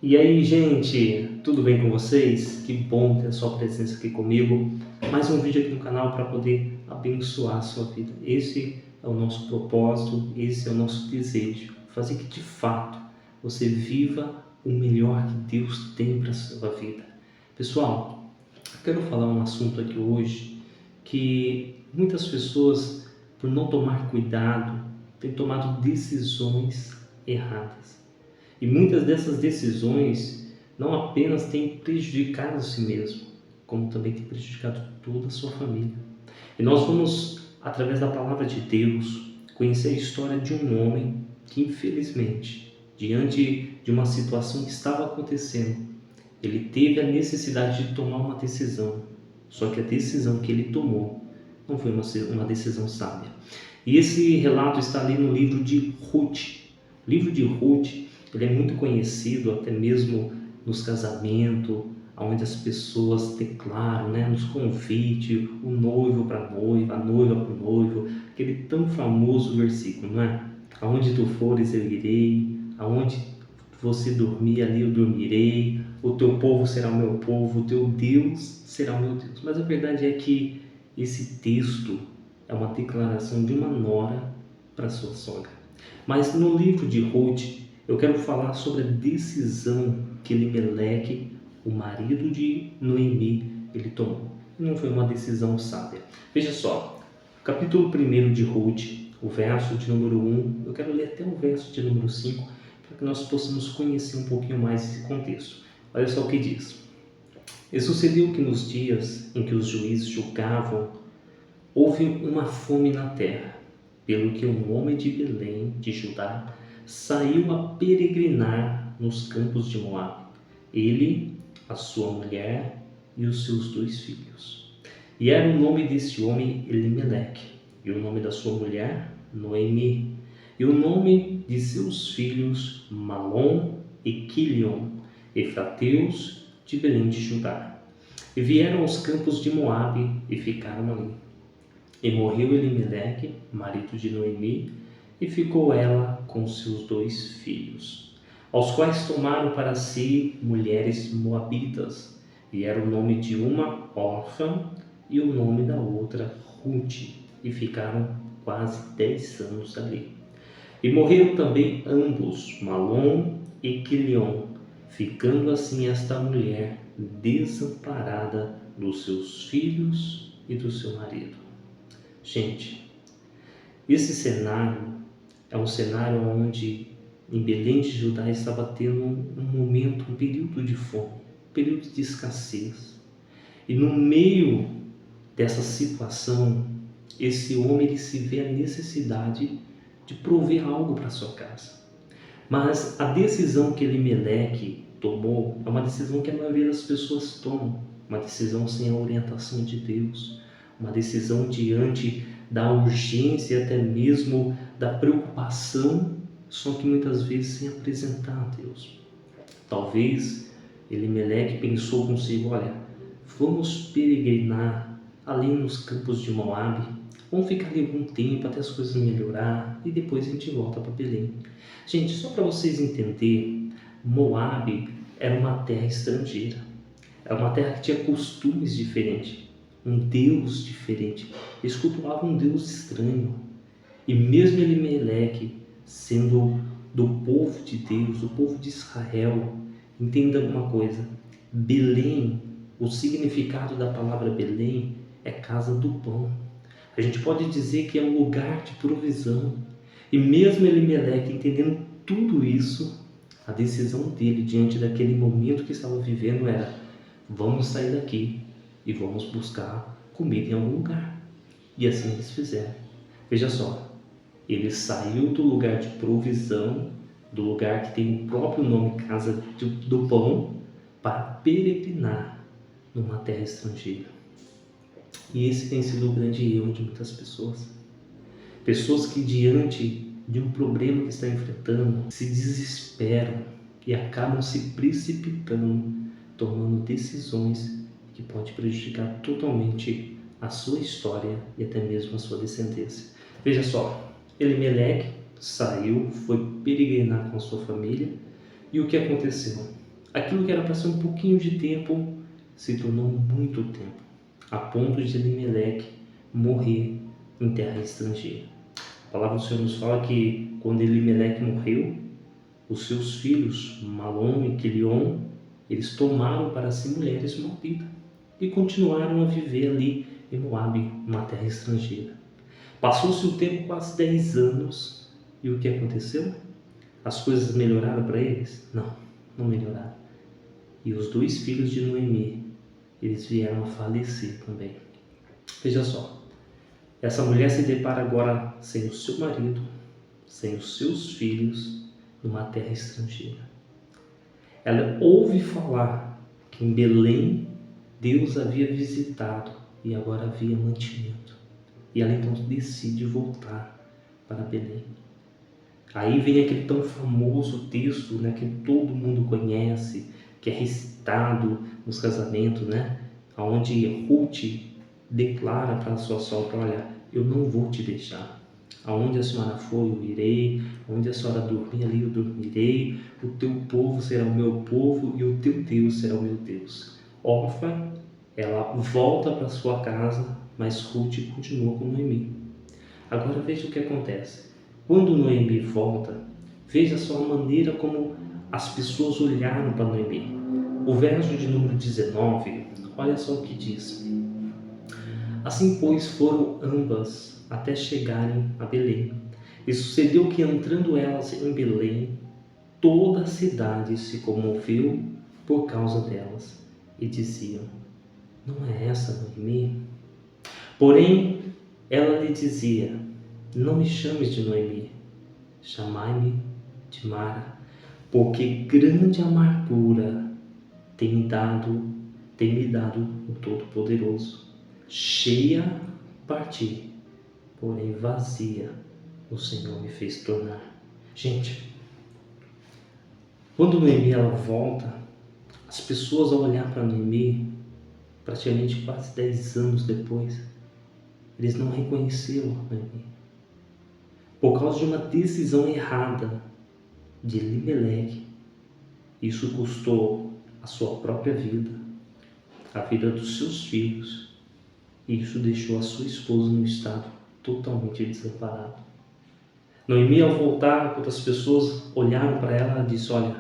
E aí, gente, tudo bem com vocês? Que bom ter a sua presença aqui comigo. Mais um vídeo aqui no canal para poder abençoar a sua vida. Esse é o nosso propósito, esse é o nosso desejo. Fazer que de fato você viva o melhor que Deus tem para a sua vida. Pessoal, eu quero falar um assunto aqui hoje que muitas pessoas, por não tomar cuidado, têm tomado decisões erradas. E muitas dessas decisões não apenas têm prejudicado a si mesmo, como também têm prejudicado toda a sua família. E nós vamos, através da palavra de Deus, conhecer a história de um homem que, infelizmente, diante de uma situação que estava acontecendo, ele teve a necessidade de tomar uma decisão. Só que a decisão que ele tomou não foi uma decisão sábia. E esse relato está ali no livro de Ruth. O livro de Ruth, ele é muito conhecido até mesmo nos casamentos, onde as pessoas declaram, nos convites, o noivo para a noiva para o noivo, aquele tão famoso versículo, não é? Aonde tu fores eu irei, aonde você dormir ali eu dormirei, o teu povo será o meu povo, o teu Deus será o meu Deus. Mas a verdade é que esse texto é uma declaração de uma nora para sua sogra. Mas no livro de Ruth, eu quero falar sobre a decisão que Elimeleque, o marido de Noemi, ele tomou. Não foi uma decisão sábia. Veja só, capítulo 1 de Ruth, o verso de número 1, eu quero ler até o verso de número 5, para que nós possamos conhecer um pouquinho mais esse contexto. Olha só o que diz. E sucedeu que nos dias em que os juízes julgavam, houve uma fome na terra, pelo que um homem de Belém, de Judá, saiu a peregrinar nos campos de Moabe, ele, a sua mulher e os seus 2 filhos. E era o nome desse homem Elimeleque, e o nome da sua mulher Noemi, e o nome de seus filhos Malom e Quilion, efrateus de Belém de Judá. E vieram aos campos de Moabe e ficaram ali. E morreu Elimeleque, marido de Noemi, e ficou ela com seus 2 filhos, aos quais tomaram para si mulheres moabitas, e era o nome de uma órfã e o nome da outra Ruth, e ficaram quase 10 anos ali. E morreram também ambos, Malom e Quilion, ficando assim esta mulher desamparada dos seus filhos e do seu marido. Gente, esse cenário é um cenário onde em Belém de Judá estava tendo um momento, um período de fome, um período de escassez. E no meio dessa situação, esse homem ele se vê a necessidade de prover algo para sua casa. Mas a decisão que Elimeleque tomou é uma decisão que a maioria das pessoas tomam, uma decisão sem a orientação de Deus, uma decisão diante da urgência, até mesmo da preocupação, só que muitas vezes sem apresentar a Deus. Talvez Elimeleque pensou consigo, olha, vamos peregrinar ali nos campos de Moabe, vamos ficar ali algum tempo até as coisas melhorar e depois a gente volta para Belém. Gente, só para vocês entenderem, Moabe era uma terra estrangeira, era uma terra que tinha costumes diferentes, um Deus diferente. Eles cultuavam um Deus estranho. E mesmo Elimeleque, sendo do povo de Deus, do povo de Israel, entenda uma coisa, Belém, o significado da palavra Belém é casa do pão. A gente pode dizer que é um lugar de provisão. E mesmo Elimeleque entendendo tudo isso, a decisão dele diante daquele momento que estava vivendo era: vamos sair daqui e vamos buscar comida em algum lugar. E assim eles fizeram. Veja só, ele saiu do lugar de provisão, do lugar que tem o próprio nome Casa do Pão, para peregrinar numa terra estrangeira. E esse tem sido o grande erro de muitas pessoas. Pessoas que diante de um problema que está enfrentando, se desesperam e acabam se precipitando, tomando decisões que pode prejudicar totalmente a sua história e até mesmo a sua descendência. Veja só, Elimeleque saiu, foi peregrinar com a sua família, e o que aconteceu? Aquilo que era para ser um pouquinho de tempo se tornou muito tempo, a ponto de Elimeleque morrer em terra estrangeira. A palavra do Senhor nos fala que quando Elimeleque morreu, os seus filhos, Malom e Quilion, eles tomaram para si mulheres moabitas e continuaram a viver ali em Moabe, uma terra estrangeira. Passou-se o tempo, quase 10 anos, e o que aconteceu? As coisas melhoraram para eles? Não, não melhoraram. E os 2 filhos de Noemi, eles vieram a falecer também. Veja só, essa mulher se depara agora sem o seu marido, sem os seus filhos, numa terra estrangeira. Ela ouve falar que em Belém Deus havia visitado e agora havia mantimento. E ela então decide voltar para Belém. Aí vem aquele tão famoso texto, né, que todo mundo conhece, que é recitado nos casamentos, né, onde Ruth declara para a sua sogra: olha, eu não vou te deixar. Aonde a senhora for, eu irei. Onde a senhora dormir, ali eu dormirei. O teu povo será o meu povo e o teu Deus será o meu Deus. Orfa, ela volta para sua casa, mas Ruth continua com Noemi. Agora veja o que acontece. Quando Noemi volta, veja só a maneira como as pessoas olharam para Noemi. O verso de número 19, olha só o que diz. Assim, pois, foram ambas até chegarem a Belém. E sucedeu que, entrando elas em Belém, toda a cidade se comoveu por causa delas, e diziam: não é essa Noemi? Porém, ela lhe dizia: não me chames de Noemi, chamai-me de Mara, porque grande amargura tem me dado o Todo-Poderoso. Cheia parti, porém vazia o Senhor me fez tornar. Gente, quando Noemi ela volta, as pessoas ao olhar para Noemi, praticamente quase 10 anos depois, eles não reconheceram Noemi. Por causa de uma decisão errada de Elimeleque, isso custou a sua própria vida, a vida dos seus filhos, e isso deixou a sua esposa no estado totalmente desamparado. Noemi, ao voltar, quando as pessoas olharam para ela, ela disse: olha,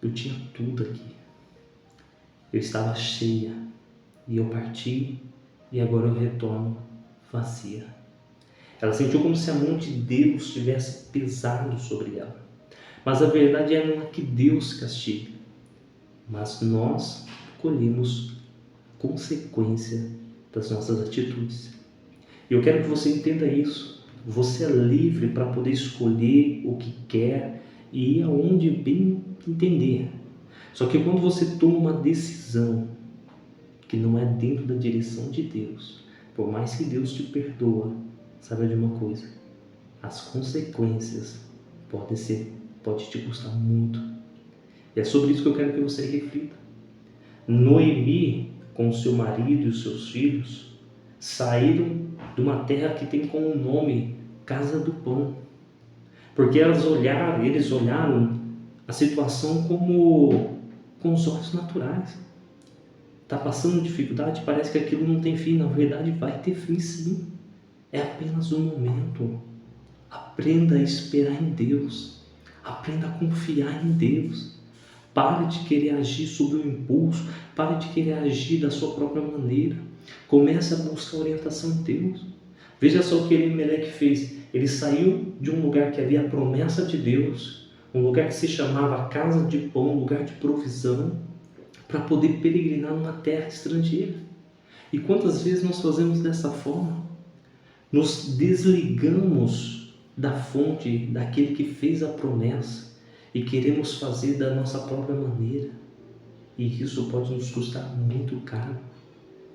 eu tinha tudo aqui, eu estava cheia, e eu parti, e agora eu retorno vazia. Ela sentiu como se a mão de Deus tivesse pesado sobre ela. Mas a verdade não é que Deus castiga, mas nós colhemos consequência das nossas atitudes. E eu quero que você entenda isso. Você é livre para poder escolher o que quer e ir aonde bem entender. Só que quando você toma uma decisão que não é dentro da direção de Deus, por mais que Deus te perdoa, saiba de uma coisa: as consequências pode te custar muito. E é sobre isso que eu quero que você reflita. Noemi, com seu marido e os seus filhos, saíram de uma terra que tem como nome Casa do Pão, porque eles olharam a situação como com os olhos naturais. Está passando dificuldade, parece que aquilo não tem fim. Na verdade, vai ter fim sim. É apenas um momento. Aprenda a esperar em Deus. Aprenda a confiar em Deus. Pare de querer agir sob o impulso. Pare de querer agir da sua própria maneira. Comece a buscar orientação em Deus. Veja só o que Elimeleque fez. Ele saiu de um lugar que havia a promessa de Deus, um lugar que se chamava Casa de Pão, um lugar de provisão, para poder peregrinar numa terra estrangeira. E quantas vezes nós fazemos dessa forma? Nos desligamos da fonte, daquele que fez a promessa, e queremos fazer da nossa própria maneira. E isso pode nos custar muito caro.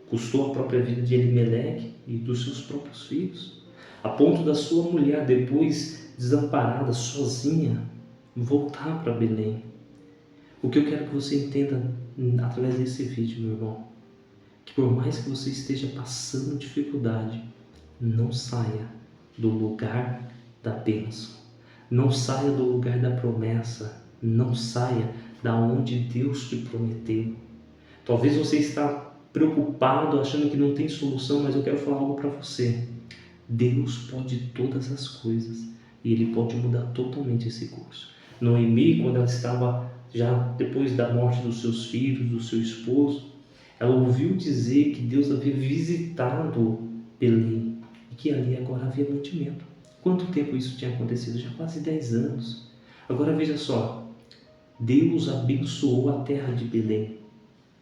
Custou a própria vida de Elimeleque e dos seus próprios filhos, a ponto da sua mulher, depois desamparada, sozinha, voltar para Belém. O que eu quero que você entenda através desse vídeo, meu irmão, que por mais que você esteja passando dificuldade, não saia do lugar da bênção, não saia do lugar da promessa, não saia da onde Deus te prometeu. Talvez você está preocupado, achando que não tem solução, mas eu quero falar algo para você. Deus pode todas as coisas e Ele pode mudar totalmente esse curso. Noemi, quando ela estava já depois da morte dos seus filhos, do seu esposo, ela ouviu dizer que Deus havia visitado Belém e que ali agora havia mantimento. Quanto tempo isso tinha acontecido? Já quase 10 anos. Agora veja só, Deus abençoou a terra de Belém.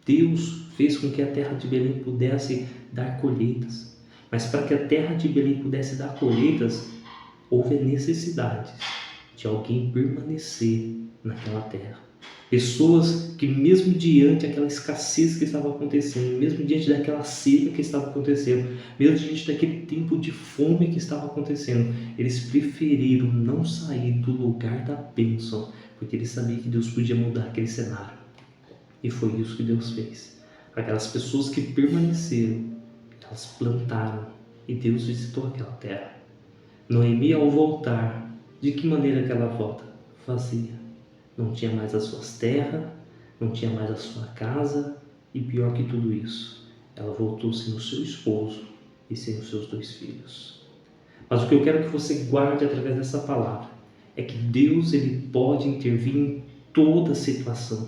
Deus fez com que a terra de Belém pudesse dar colheitas. Mas para que a terra de Belém pudesse dar colheitas, houve a necessidade de alguém permanecer naquela terra. Pessoas que mesmo diante daquela escassez que estava acontecendo, mesmo diante daquela seca que estava acontecendo, mesmo diante daquele tempo de fome que estava acontecendo, eles preferiram não sair do lugar da bênção, porque eles sabiam que Deus podia mudar aquele cenário. E foi isso que Deus fez. Aquelas pessoas que permaneceram, elas plantaram e Deus visitou aquela terra. Noemi, ao voltar, de que maneira que ela volta? Vazia. Não tinha mais as suas terras, não tinha mais a sua casa e pior que tudo isso, ela voltou sem o seu esposo e sem os seus 2 filhos. Mas o que eu quero que você guarde através dessa palavra é que Deus ele pode intervir em toda situação.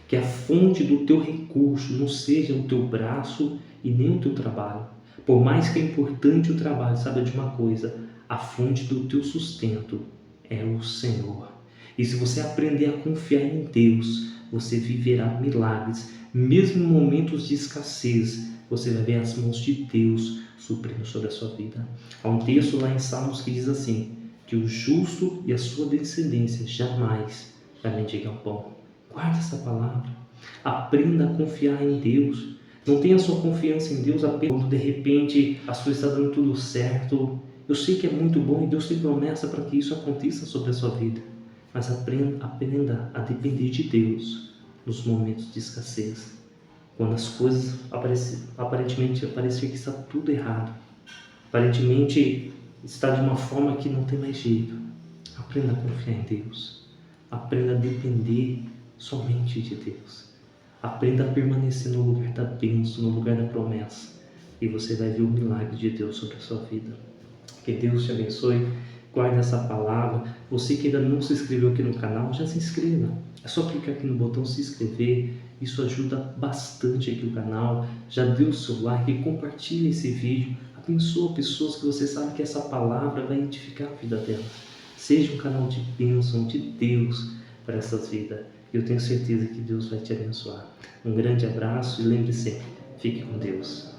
Que a fonte do teu recurso não seja o teu braço e nem o teu trabalho. Por mais que é importante o trabalho, saiba de uma coisa, a fonte do teu sustento é o Senhor. E se você aprender a confiar em Deus, você viverá milagres. Mesmo em momentos de escassez, você vai ver as mãos de Deus suprindo sobre a sua vida. Há um texto lá em Salmos que diz assim, que o justo e a sua descendência jamais vai mendigar o pão. Guarde essa palavra. Aprenda a confiar em Deus. Não tenha sua confiança em Deus apenas quando de repente as coisas estão dando tudo certo. Eu sei que é muito bom e Deus tem promessa para que isso aconteça sobre a sua vida. Mas aprenda a depender de Deus nos momentos de escassez. Quando as coisas aparentemente parecer que está tudo errado. Aparentemente está de uma forma que não tem mais jeito. Aprenda a confiar em Deus. Aprenda a depender somente de Deus. Aprenda a permanecer no lugar da bênção, no lugar da promessa. E você vai ver o milagre de Deus sobre a sua vida. Que Deus te abençoe. Guarde essa palavra. Você que ainda não se inscreveu aqui no canal, já se inscreva. É só clicar aqui no botão se inscrever. Isso ajuda bastante aqui o canal. Já dê o seu like e compartilhe esse vídeo. Abençoa pessoas que você sabe que essa palavra vai edificar a vida delas. Seja um canal de bênção de Deus para essas vidas. Eu tenho certeza que Deus vai te abençoar. Um grande abraço e lembre-se sempre, fique com Deus.